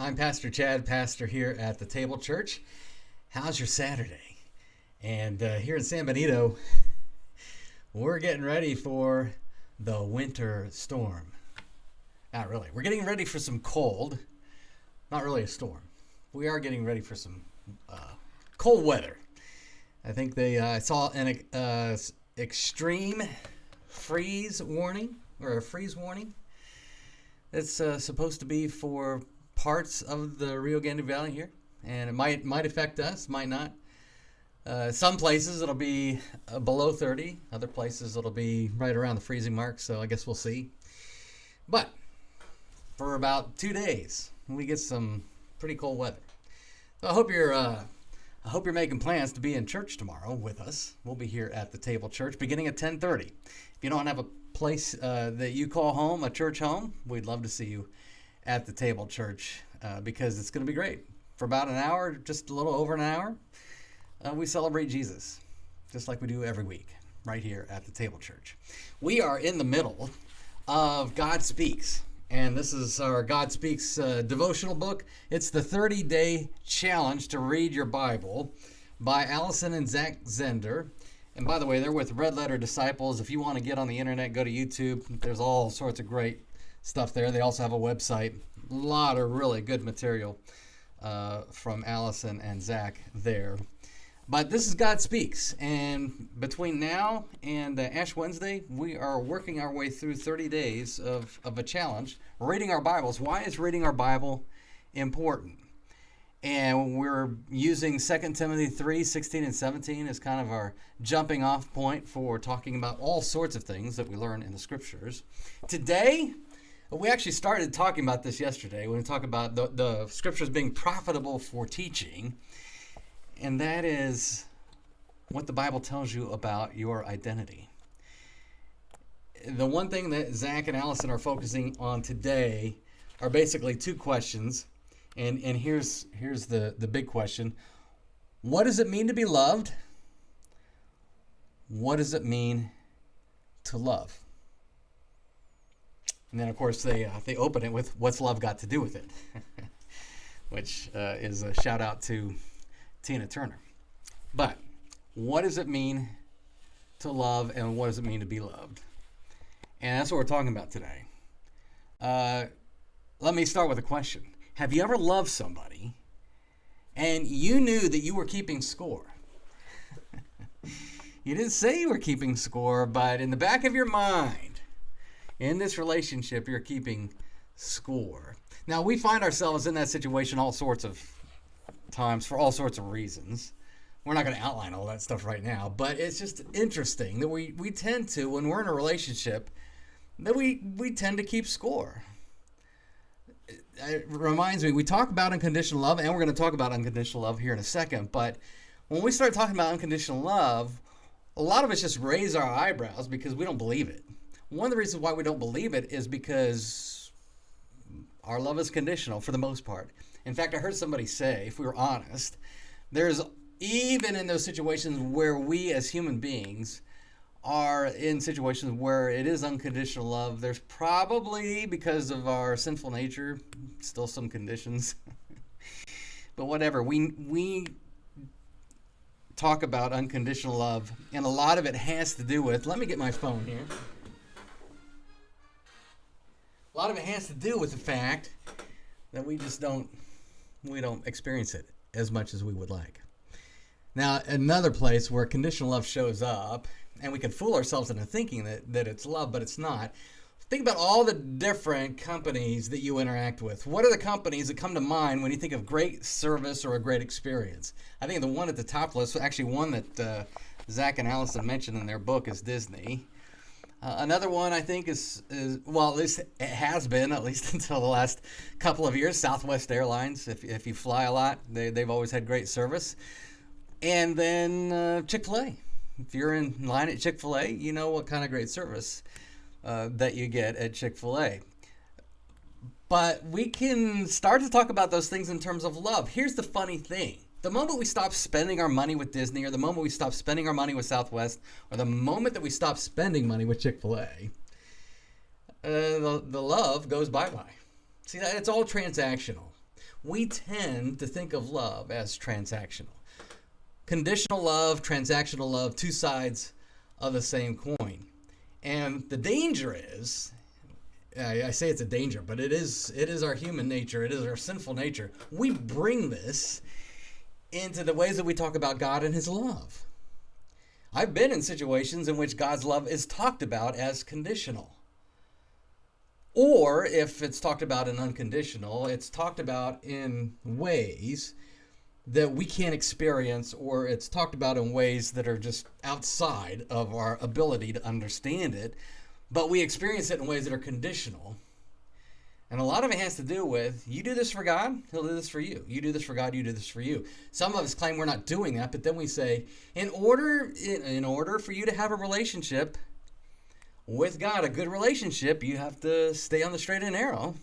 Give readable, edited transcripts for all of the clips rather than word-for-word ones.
I'm Pastor Chad, pastor here at the Table Church. How's your Saturday? And here in San Benito, we're getting ready for the winter storm. Not really. We're getting ready for some cold. Not really a storm. We are getting ready for some cold weather. I think I saw an extreme freeze warning, or a freeze warning. It's supposed to be for parts of the Rio Grande Valley here, and it might affect us, might not. Some places it'll be below 30, other places it'll be right around the freezing mark, so I guess we'll see. But for about 2 days, we get some pretty cold weather. So I hope you're making plans to be in church tomorrow with us. We'll be here at the Table Church beginning at 10:30. If you don't have a place that you call home, a church home, we'd love to see you at the Table Church because it's going to be great. For about an hour, just a little over an hour, we celebrate Jesus, just like we do every week, right here at the Table Church. We are in the middle of God Speaks, and this is our God Speaks devotional book. It's the 30-day challenge to read your Bible by Allison and Zach Zender. And by the way, they're with Red Letter Disciples. If you want to get on the internet, go to YouTube. There's all sorts of great stuff there. They also have a website. A lot of really good material from Allison and Zach there. But this is God Speaks. And between now and Ash Wednesday, we are working our way through 30 days of a challenge, reading our Bibles. Why is reading our Bible important? And we're using 2 Timothy 3:16 and 17 as kind of our jumping off point for talking about all sorts of things that we learn in the Scriptures. Today, we actually started talking about this yesterday when we talk about the Scriptures being profitable for teaching. And that is what the Bible tells you about your identity. The one thing that Zach and Allison are focusing on today are basically two questions. And here's the big question. What does it mean to be loved? What does it mean to love? And then, of course, they open it with, what's love got to do with it? Which is a shout out to Tina Turner. But what does it mean to love, and what does it mean to be loved? And that's what we're talking about today. Let me start with a question. Have you ever loved somebody and you knew that you were keeping score? You didn't say you were keeping score, but in the back of your mind, in this relationship, you're keeping score. Now, we find ourselves in that situation all sorts of times for all sorts of reasons. We're not going to outline all that stuff right now, but it's just interesting that we tend to, when we're in a relationship, that we tend to keep score. It reminds me, we talk about unconditional love, and we're going to talk about unconditional love here in a second, but when we start talking about unconditional love, a lot of us just raise our eyebrows because we don't believe it. One of the reasons why we don't believe it is because our love is conditional for the most part. In fact, I heard somebody say, if we were honest, there's even in those situations where we as human beings are in situations where it is unconditional love, there's probably, because of our sinful nature, still some conditions. But whatever, we talk about unconditional love, and a lot of it has to do with, let me get my phone here. A lot of it has to do with the fact that we don't experience it as much as we would like. Now, another place where conditional love shows up, and we can fool ourselves into thinking that it's love, but it's not. Think about all the different companies that you interact with. What are the companies that come to mind when you think of great service or a great experience? I think the one at the top list, actually one that Zach and Allison mentioned in their book, is Disney. Another one I think is, well, at least it has been, at least until the last couple of years, Southwest Airlines. If you fly a lot, they've always had great service. And then Chick-fil-A. If you're in line at Chick-fil-A, you know what kind of great service that you get at Chick-fil-A. But we can start to talk about those things in terms of love. Here's the funny thing. The moment we stop spending our money with Disney, or the moment we stop spending our money with Southwest, or the moment that we stop spending money with Chick-fil-A, the love goes bye-bye. See, it's all transactional. we tend to think of love as transactional. Conditional love, transactional love, two sides of the same coin. And the danger is, I say it's a danger, but it is our human nature. It is our sinful nature. We bring this into the ways that we talk about God and his love. I've been in situations in which God's love is talked about as conditional. Or if it's talked about in unconditional, it's talked about in ways that we can't experience, or it's talked about in ways that are just outside of our ability to understand it, but we experience it in ways that are conditional. And a lot of it has to do with, you do this for God, he'll do this for you. You do this for God, you do this for you. Some of us claim we're not doing that, but then we say, in order for you to have a relationship with God, a good relationship, you have to stay on the straight and narrow.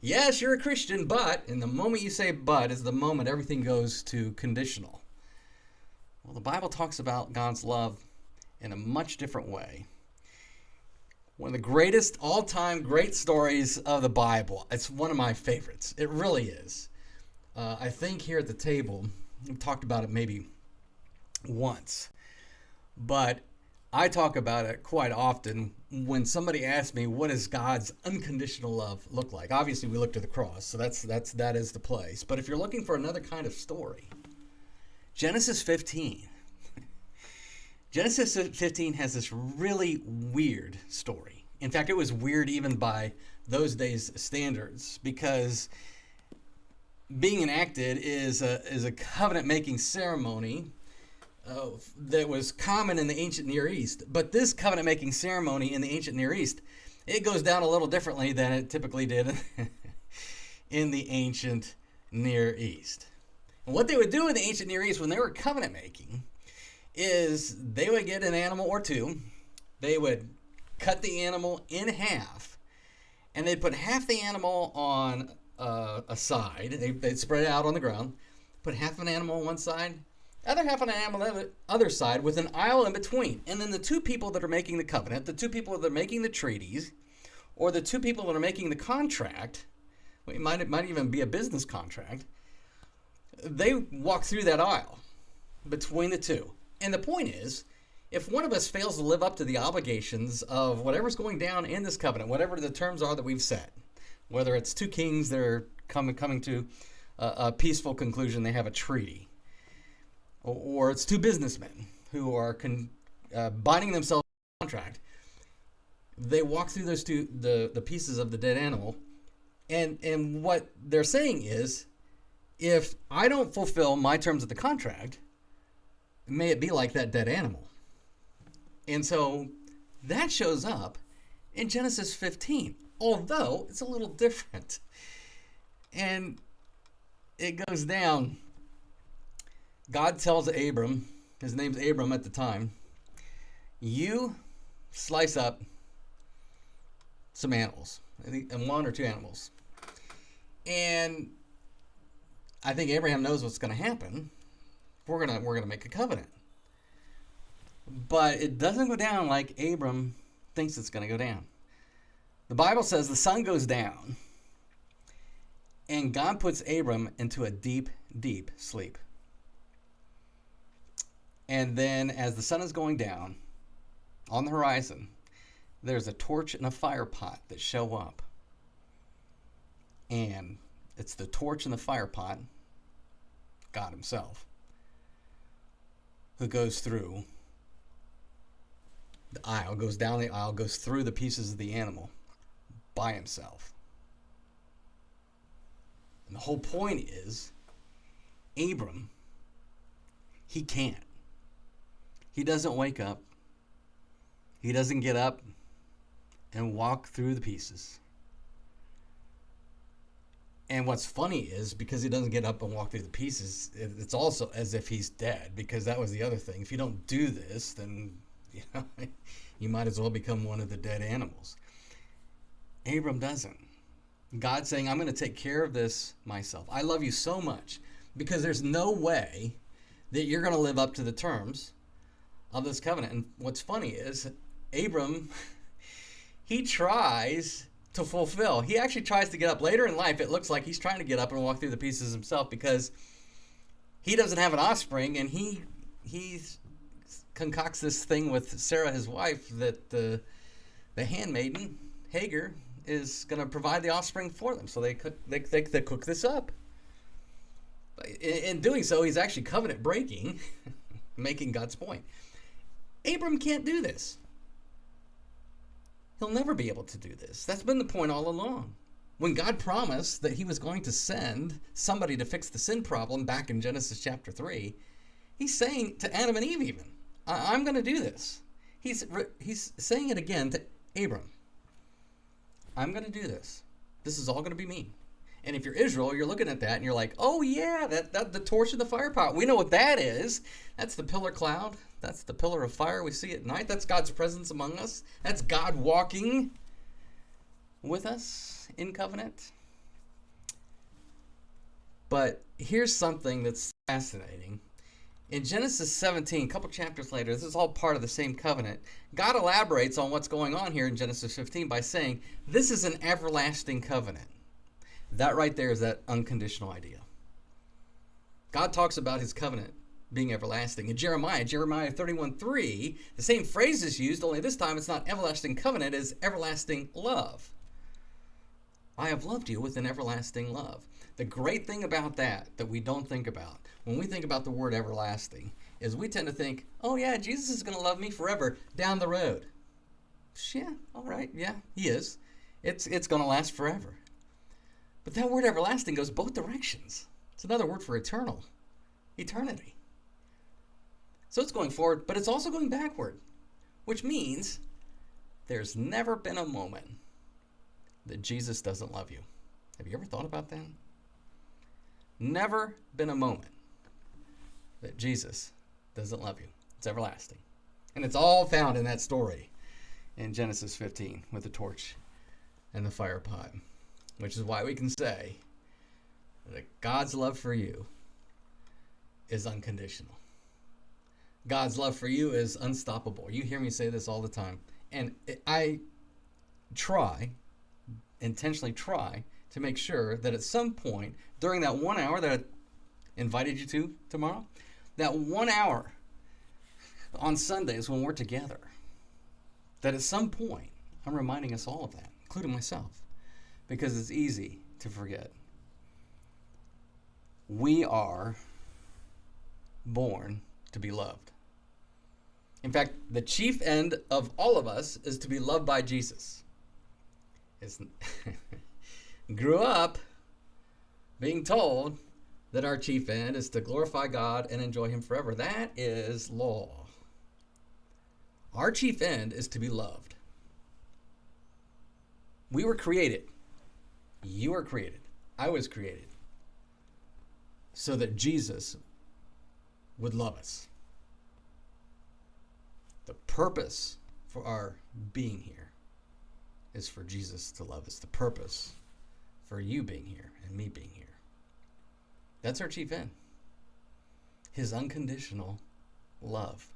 Yes, you're a Christian, but, and the moment you say but is the moment everything goes to conditional. Well, the Bible talks about God's love in a much different way. One of the greatest all-time great stories of the Bible. It's one of my favorites. It really is. I think here at the table, we've talked about it maybe once, but I talk about it quite often when somebody asks me, what does God's unconditional love look like? Obviously, we look to the cross, so that is the place. But if you're looking for another kind of story, Genesis 15. Genesis 15 has this really weird story. In fact, it was weird even by those days' standards, because being enacted is a covenant-making ceremony that was common in the ancient Near East. But this covenant-making ceremony in the ancient Near East, it goes down a little differently than it typically did in the ancient Near East. And what they would do in the ancient Near East when they were covenant-making is they would get an animal or two, they would cut the animal in half, and they'd put half the animal on a side, they'd spread it out on the ground, put half of an animal on one side, other half of an animal on the other side with an aisle in between. And then the two people that are making the covenant, the two people that are making the treaties, or the two people that are making the contract, it might even be a business contract, they walk through that aisle between the two. And the point is, if one of us fails to live up to the obligations of whatever's going down in this covenant, whatever the terms are that we've set, whether it's two kings that are coming to a peaceful conclusion, they have a treaty, or it's two businessmen who are binding themselves to a contract, they walk through those two the pieces of the dead animal, and what they're saying is, if I don't fulfill my terms of the contract, may it be like that dead animal. And so that shows up in Genesis 15, although it's a little different. And it goes down. God tells Abram, his name's Abram at the time, you slice up some animals, and one or two animals. And I think Abraham knows what's going to happen. We're gonna make a covenant. But it doesn't go down like Abram thinks it's going to go down. The Bible says the sun goes down, and God puts Abram into a deep, deep sleep. And then as the sun is going down on the horizon, there's a torch and a fire pot that show up. And it's the torch and the fire pot, God himself, who goes through the aisle, goes down the aisle, goes through the pieces of the animal by himself. And the whole point is, Abram, he can't. He doesn't wake up. He doesn't get up and walk through the pieces. And what's funny is, because he doesn't get up and walk through the pieces, it's also as if he's dead, because that was the other thing. If you don't do this, then you might as well become one of the dead animals. Abram doesn't. God's saying, I'm going to take care of this myself. I love you so much, because there's no way that you're going to live up to the terms of this covenant. And what's funny is, Abram, he tries to fulfill. He actually tries to get up later in life. It looks like he's trying to get up and walk through the pieces himself because he doesn't have an offspring, and he concocts this thing with Sarah, his wife, that the handmaiden Hagar is going to provide the offspring for them. So they cook this up. In doing so, he's actually covenant breaking, making God's point. Abram can't do this. He'll never be able to do this. That's been the point all along. When God promised that he was going to send somebody to fix the sin problem back in Genesis chapter 3, he's saying to Adam and Eve even, I'm going to do this. He's saying it again to Abram. I'm going to do this. This is all going to be me. And if you're Israel, you're looking at that and you're like, oh yeah, that the torch in the fire pot. We know what that is. That's the pillar cloud. That's the pillar of fire we see at night. That's God's presence among us. That's God walking with us in covenant. But here's something that's fascinating. In Genesis 17, a couple chapters later, this is all part of the same covenant. God elaborates on what's going on here in Genesis 15 by saying, this is an everlasting covenant. That right there is that unconditional idea. God talks about his covenant being everlasting. In Jeremiah 31:3, the same phrase is used, only this time it's not everlasting covenant, it's everlasting love. I have loved you with an everlasting love. The great thing about that we don't think about, when we think about the word everlasting, is we tend to think, oh yeah, Jesus is going to love me forever down the road. Yeah, all right, yeah, he is. It's going to last forever. But that word everlasting goes both directions. It's another word for eternity. So it's going forward, but it's also going backward, which means there's never been a moment that Jesus doesn't love you. Have you ever thought about that? Never been a moment that Jesus doesn't love you. It's everlasting. And it's all found in that story in Genesis 15 with the torch and the fire pot, which is why we can say that God's love for you is unconditional. God's love for you is unstoppable. You hear me say this all the time. And I intentionally try to make sure that at some point during that 1 hour that I invited you to tomorrow, that 1 hour on Sundays when we're together, that at some point I'm reminding us all of that, including myself, because it's easy to forget. We are born to be loved. In fact, the chief end of all of us is to be loved by Jesus. Grew up being told that our chief end is to glorify God and enjoy him forever. That is law. Our chief end is to be loved. We were created. You were created. I was created so that Jesus would love us. The purpose for our being here is for Jesus to love us. The purpose for you being here and me being here. That's our chief end. His unconditional love.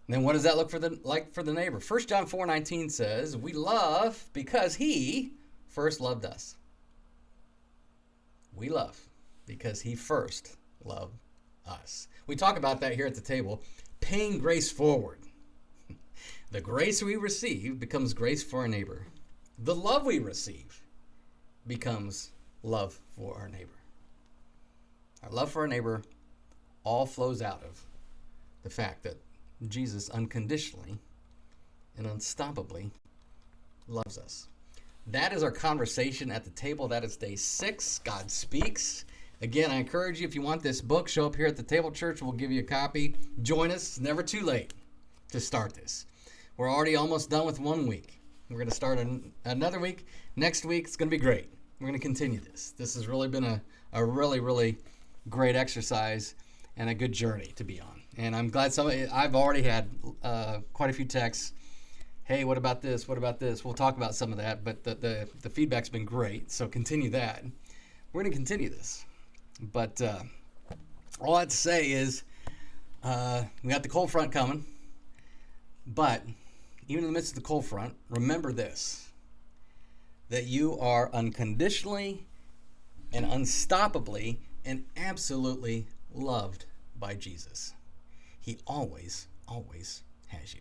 And then what does that look like for the neighbor? 1 John 4:19 says, we love because he first loved us. We love because he first loved us. We talk about that here at the table, paying grace forward. The grace we receive becomes grace for our neighbor. The love we receive becomes love for our neighbor. Our love for our neighbor all flows out of the fact that Jesus unconditionally and unstoppably loves us. That is our conversation at the table. That is day 6. God Speaks. Again, I encourage you, if you want this book, show up here at the Table Church. We'll give you a copy. Join us. It's never too late to start this. We're already almost done with 1 week. We're going to start another week. Next week, it's going to be great. We're going to continue this. This has really been a really, really great exercise and a good journey to be on. And I'm glad I've already had quite a few texts. Hey, what about this? What about this? We'll talk about some of that, but the feedback's been great, so continue that. We're going to continue this. But all I have to say is we got the cold front coming. But even in the midst of the cold front, remember this. that you are unconditionally and unstoppably and absolutely loved by Jesus. He always, always has you.